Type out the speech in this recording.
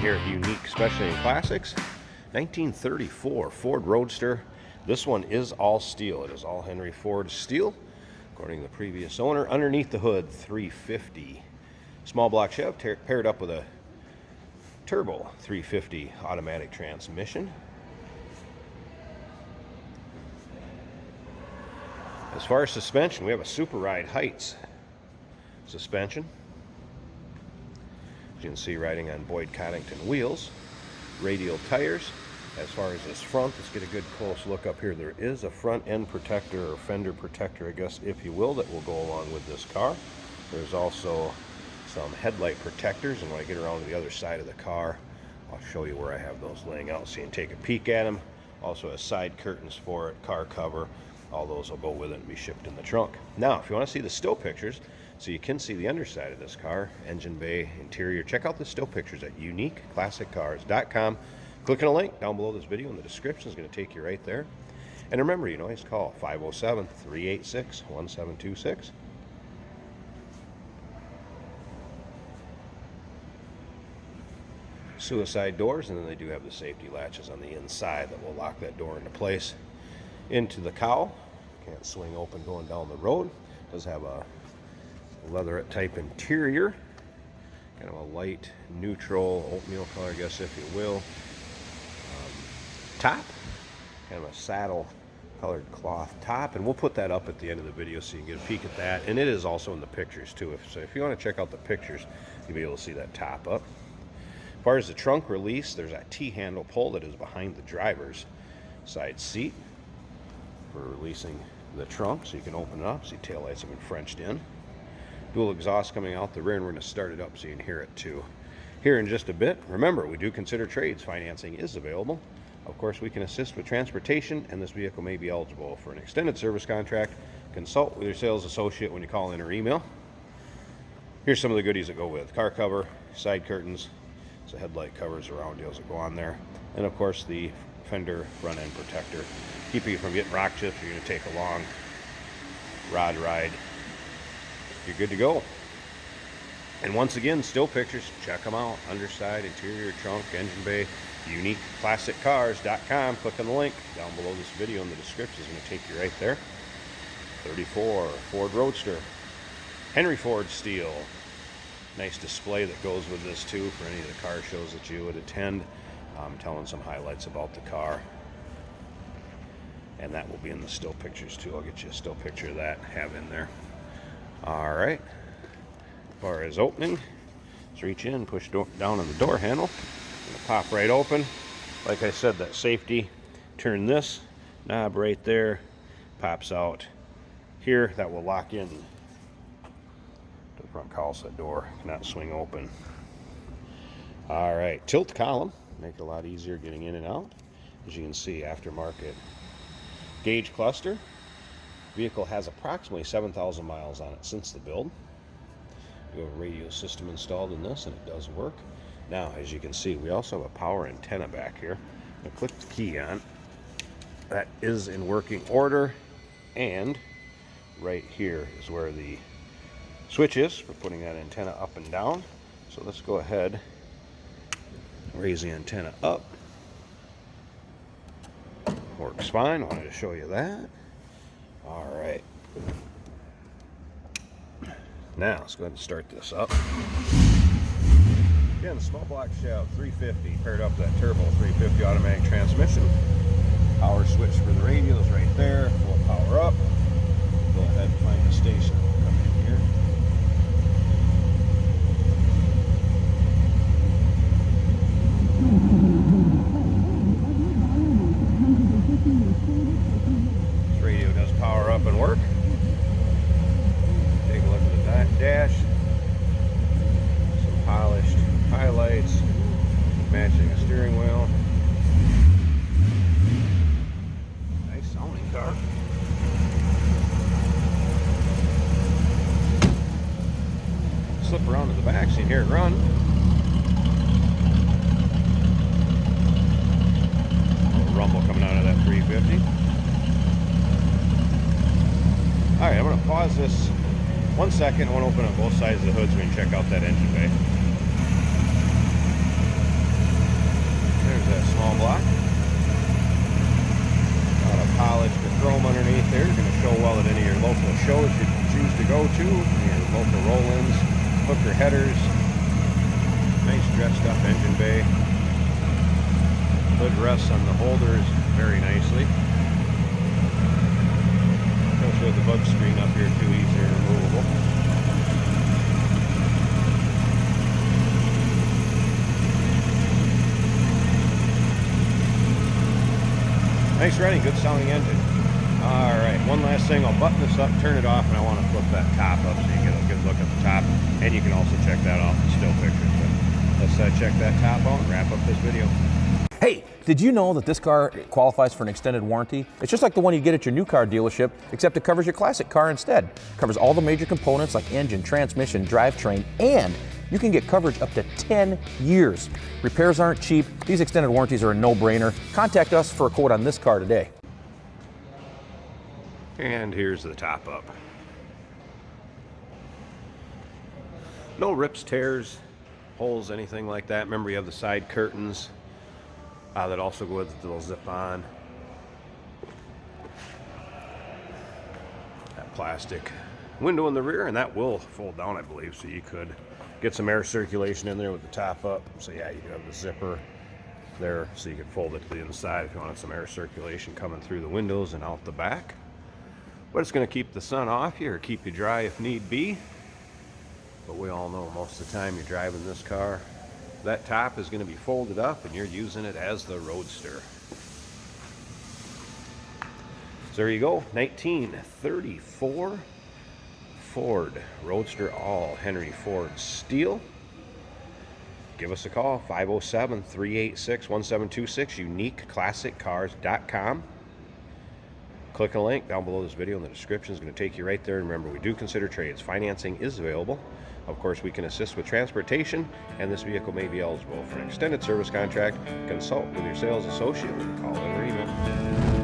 here at Unique Specialty and Classics. 1934 Ford Roadster. This one is all steel. It is all Henry Ford steel, according to the previous owner. Underneath the hood, 350. Small block Chev paired up with a turbo 350 automatic transmission. As far as suspension, we have a Super Ride Heights suspension. As you can see, riding on Boyd Coddington wheels. Radial tires. As far as this front, let's get a good close look up here. There is a front end protector or fender protector, I guess, if you will, that will go along with this car. There's also some headlight protectors, and when I get around to the other side of the car, I'll show you where I have those laying out so you can take a peek at them. Also has side curtains for it, car cover. All those will go with it and be shipped in the trunk. Now, if you want to see the still pictures, so you can see the underside of this car, engine bay, interior, check out the still pictures at uniqueclassiccars.com. Click on a link down below this video in the description. It's going to take you right there. And remember, you can always call 507-386-1726. Suicide doors, and then they do have the safety latches on the inside that will lock that door into place. Into the cowl, can't swing open going down the road. Does have a leatherette type interior, kind of a light neutral oatmeal color, I guess, if you will. Top, kind of a saddle colored cloth top, and we'll put that up at the end of the video so you can get a peek at that. And it is also in the pictures too, so if you want to check out the pictures, you'll be able to see that top up. As far as the trunk release, there's a T-handle pull that is behind the driver's side seat for releasing the trunk, so you can open it up. See, taillights have been Frenched in. Dual exhaust coming out the rear, and we're going to start it up so you can hear it too. Here in just a bit. Remember, we do consider trades. Financing is available. Of course, we can assist with transportation, and this vehicle may be eligible for an extended service contract. Consult with your sales associate when you call in or email. Here's some of the goodies that go with: car cover, side curtains, so headlight covers around deals that go on there, and of course the fender front end protector. Keep you from getting rock chips. You're going to take a long rod ride. You're good to go. And once again, still pictures, check them out. Underside, interior, trunk, engine bay, uniqueclassiccars.com. Click on the link down below this video in the description. It's going to take you right there. 34 Ford Roadster, Henry Ford steel. Nice display that goes with this too for any of the car shows that you would attend. Telling some highlights about the car, and that will be in the still pictures too. I'll get you a still picture of that, have in there. All right, as far as opening, let's reach in, push down on the door handle, and it'll pop right open. Like I said, that safety, turn this knob right there, pops out here. That will lock in the front cowl set door, cannot swing open. All right, tilt column, make it a lot easier getting in and out. As you can see, aftermarket gauge cluster. Vehicle has approximately 7,000 miles on it since the build. We have a radio system installed in this, and it does work. Now, as you can see, we also have a power antenna back here. I'll click the key on. That is in working order, and right here is where the switch is for putting that antenna up and down. So let's go ahead, raise the antenna up. Works fine. I wanted to show you that. All right. Now let's go ahead and start this up. Again, small block Chev 350 paired up with that turbo 350 automatic transmission. Power switch for the radio is right there. Full power up. Go ahead and find the station. Come in here. This radio does power up and work. Take a look at the dash. Some polished highlights matching a steering wheel. Nice sounding car. Slip around to the back so you can hear it run. Rumble coming out of that 350. All right, I'm going to pause this 1 second. I want to open up both sides of the hood so we can check out that engine bay. that small block. A lot of polished chrome underneath there. Going to show well at any of your local shows you choose to go to. Your local roll-ins, hooker headers. Nice dressed up engine bay. Hood rests on the holders very nicely. I'll show the bug screen up here too, easily removable. Nice running, good sounding engine. All right, one last thing, I'll button this up, turn it off, and I want to flip that top up so you get a good look at the top. And you can also check that off in still pictures. But let's check that top out and wrap up this video. Hey, did you know that this car qualifies for an extended warranty? It's just like the one you get at your new car dealership, except it covers your classic car instead. It covers all the major components like engine, transmission, drivetrain, and you can get coverage up to 10 years. Repairs aren't cheap. These extended warranties are a no-brainer. Contact us for a quote on this car today. And here's the top up. No rips, tears, holes, anything like that. Remember, you have the side curtains that also go with it, that'll zip on. That plastic window in the rear, and that will fold down, I believe, so you could get some air circulation in there with the top up. So yeah, you do have the zipper there, so you can fold it to the inside if you wanted some air circulation coming through the windows and out the back. But it's going to keep the sun off you or keep you dry if need be. But we all know most of the time you're driving this car, that top is going to be folded up and you're using it as the Roadster. So there you go, 1934 Ford Roadster, all Henry Ford steel. Give us a call, 507-386-1726, uniqueclassiccars.com. Click a link down below this video in the description. Is going to take you right there. And remember, we do consider trades. Financing is available. Of course, we can assist with transportation, and this vehicle may be eligible for an extended service contract. Consult with your sales associate, call in or email.